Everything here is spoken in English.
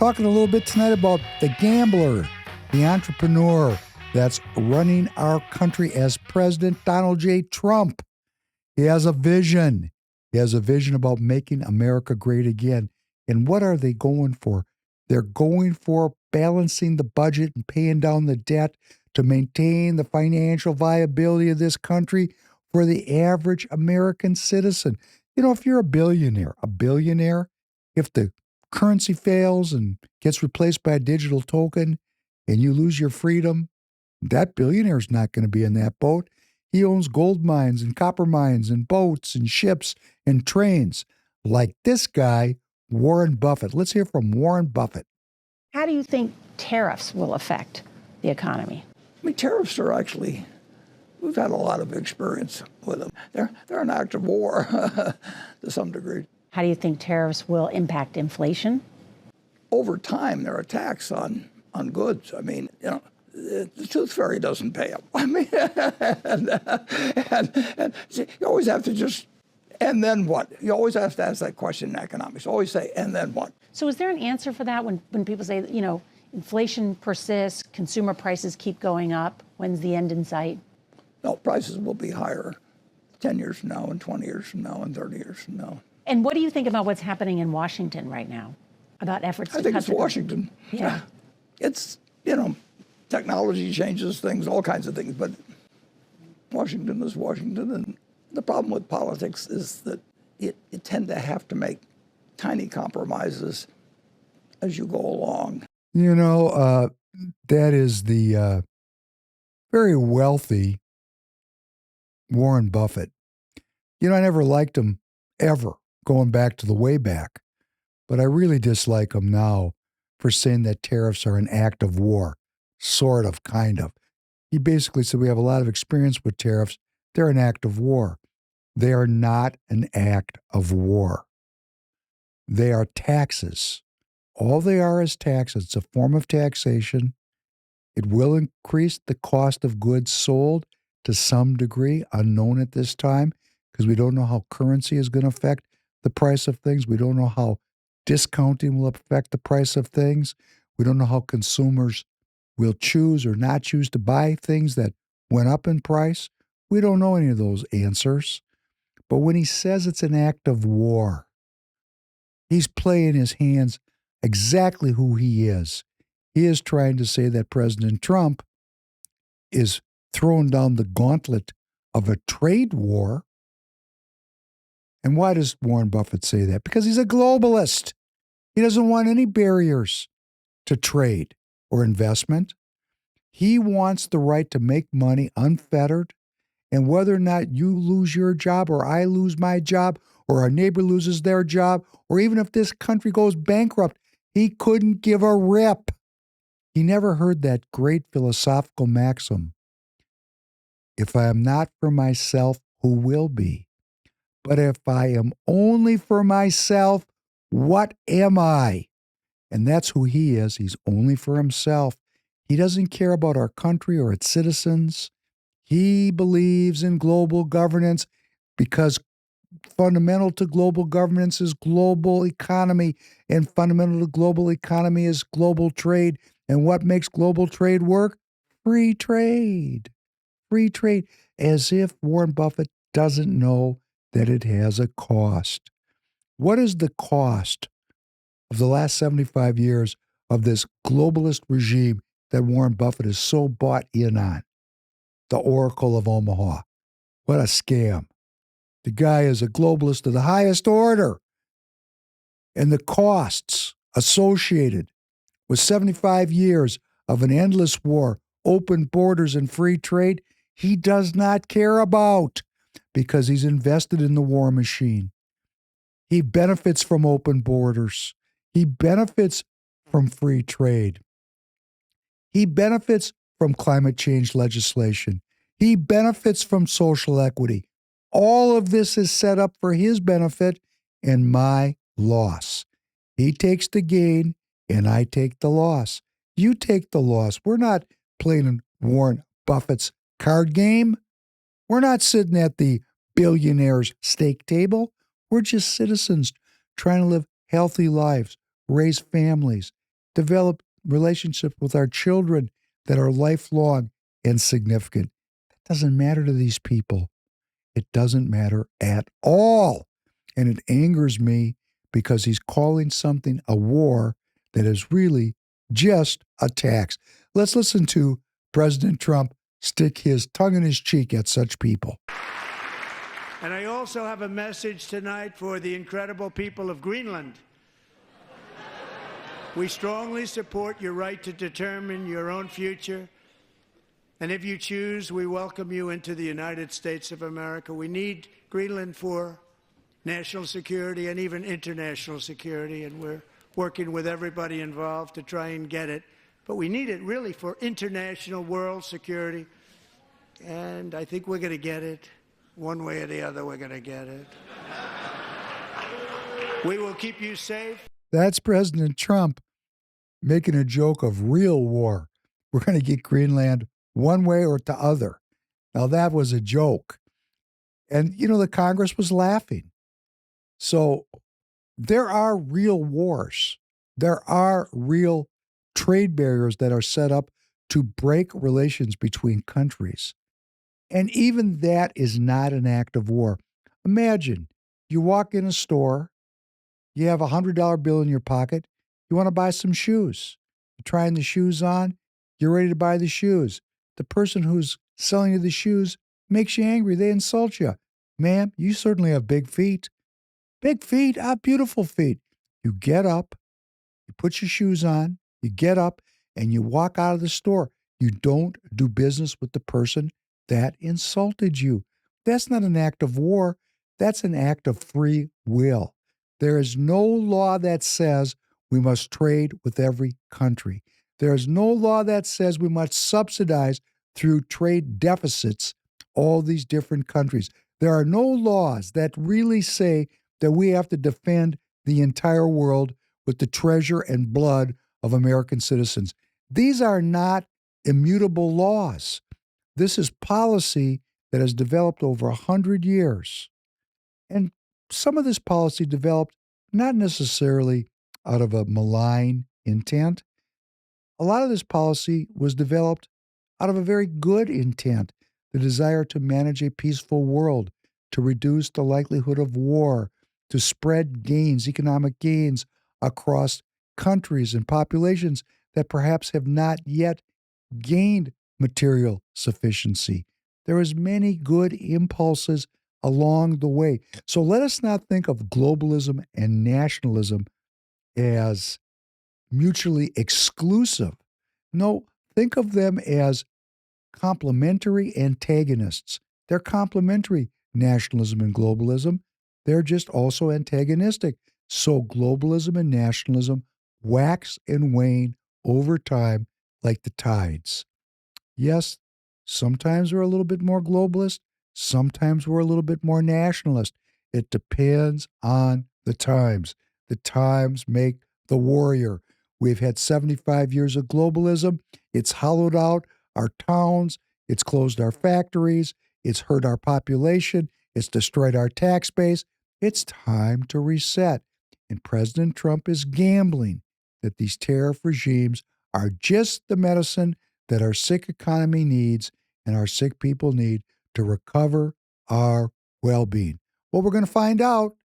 Talking a little bit tonight about the gambler, the entrepreneur that's running our country as President Donald J. Trump. He has a vision. He has a vision about making America great again. And what are they going for? They're going for balancing the budget and paying down the debt to maintain the financial viability of this country for the average American citizen. You know, if you're a billionaire, if the currency fails and gets replaced by a digital token and you lose your freedom, that billionaire's not going to be in that boat. He owns gold mines and copper mines and boats and ships and trains like this guy, Warren Buffett. Let's hear from Warren Buffett. How do you think tariffs will affect the economy? I mean, tariffs are actually, we've had a lot of experience with them. They're an act of war to some degree. How do you think tariffs will impact inflation? Over time, they're a tax on goods. I mean, you know, the tooth fairy doesn't pay them. I mean, and see, you always have to just, and then what? You always have to ask that question in economics. Always say, and then what? So is there an answer for that when people say, you know, inflation persists, consumer prices keep going up, when's the end in sight? No, prices will be higher 10 years from now and 20 years from now and 30 years from now. And what do you think about what's happening in Washington right now? About efforts to cut I think it's Washington. Yeah. It's, you know, technology changes things, all kinds of things, but Washington is Washington. And the problem with politics is that you tend to have to make tiny compromises as you go along. You know, that is the very wealthy Warren Buffett. You know, I never liked him ever, going back to the way back. But I really dislike him now for saying that tariffs are an act of war. Sort of, kind of. He basically said we have a lot of experience with tariffs. They're an act of war. They are not an act of war. They are taxes. All they are is taxes. It's a form of taxation. It will increase the cost of goods sold to some degree, unknown at this time, because we don't know how currency is going to affect the price of things. We don't know how discounting will affect the price of things. We don't know how consumers will choose or not choose to buy things that went up in price. We don't know any of those answers. But when he says it's an act of war, he's playing his hands exactly who he is. He is trying to say that President Trump is throwing down the gauntlet of a trade war. And why does Warren Buffett say that? Because he's a globalist. He doesn't want any barriers to trade or investment. He wants the right to make money unfettered. And whether or not you lose your job or I lose my job or our neighbor loses their job, or even if this country goes bankrupt, he couldn't give a rip. He never heard that great philosophical maxim. If I am not for myself, who will be? But if I am only for myself, what am I? And that's who he is. He's only for himself. He doesn't care about our country or its citizens. He believes in global governance because fundamental to global governance is global economy, and fundamental to global economy is global trade. And what makes global trade work? Free trade. Free trade. As if Warren Buffett doesn't know that it has a cost. What is the cost of the last 75 years of this globalist regime that Warren Buffett is so bought in on? The Oracle of Omaha. What a scam. The guy is a globalist of the highest order. And the costs associated with 75 years of an endless war, open borders, and free trade, he does not care about because he's invested in the war machine. He benefits from open borders. He benefits from free trade. He benefits from climate change legislation. He benefits from social equity. All of this is set up for his benefit and my loss. He takes the gain and I take the loss. You take the loss. We're not playing in Warren Buffett's card game. We're not sitting at the billionaire's steak table. We're just citizens trying to live healthy lives, raise families, develop relationships with our children that are lifelong and significant. That doesn't matter to these people. It doesn't matter at all. And it angers me because he's calling something a war that is really just a tax. Let's listen to President Trump stick his tongue in his cheek at such people. And I also have a message tonight for the incredible people of Greenland. We strongly support your right to determine your own future. And if you choose, we welcome you into the United States of America. We need Greenland for national security and even international security, and we're working with everybody involved to try and get it. But we need it really for international world security, and I think we're going to get it. One way or the other, we're going to get it. We will keep you safe. That's President Trump making a joke of real war. We're going to get Greenland one way or the other. Now, that was a joke. And, the Congress was laughing. So there are real wars. There are real trade barriers that are set up to break relations between countries. And even that is not an act of war. Imagine you walk in a store, you have a $100 bill in your pocket, you want to buy some shoes. You're trying the shoes on, you're ready to buy the shoes. The person who's selling you the shoes makes you angry. They insult you. Ma'am, you certainly have big feet. Big feet, beautiful feet. You get up, you put your shoes on, you get up, and you walk out of the store. You don't do business with the person that insulted you. That's not an act of war. That's an act of free will. There is no law that says we must trade with every country. There is no law that says we must subsidize through trade deficits all these different countries. There are no laws that really say that we have to defend the entire world with the treasure and blood of American citizens. These are not immutable laws. This is policy that has developed over 100 years. And some of this policy developed not necessarily out of a malign intent. A lot of this policy was developed out of a very good intent, the desire to manage a peaceful world, to reduce the likelihood of war, to spread gains, economic gains across countries and populations that perhaps have not yet gained material sufficiency. There is many good impulses along the way. So let us not think of globalism and nationalism as mutually exclusive. No, think of them as complementary antagonists. They're complementary, nationalism and globalism. They're just also antagonistic. So globalism and nationalism wax and wane over time like the tides. Yes, sometimes we're a little bit more globalist. Sometimes we're a little bit more nationalist. It depends on the times. The times make the warrior. We've had 75 years of globalism. It's hollowed out our towns. It's closed our factories. It's hurt our population. It's destroyed our tax base. It's time to reset. And President Trump is gambling that these tariff regimes are just the medicine that our sick economy needs and our sick people need to recover our well-being. Well, we're going to find out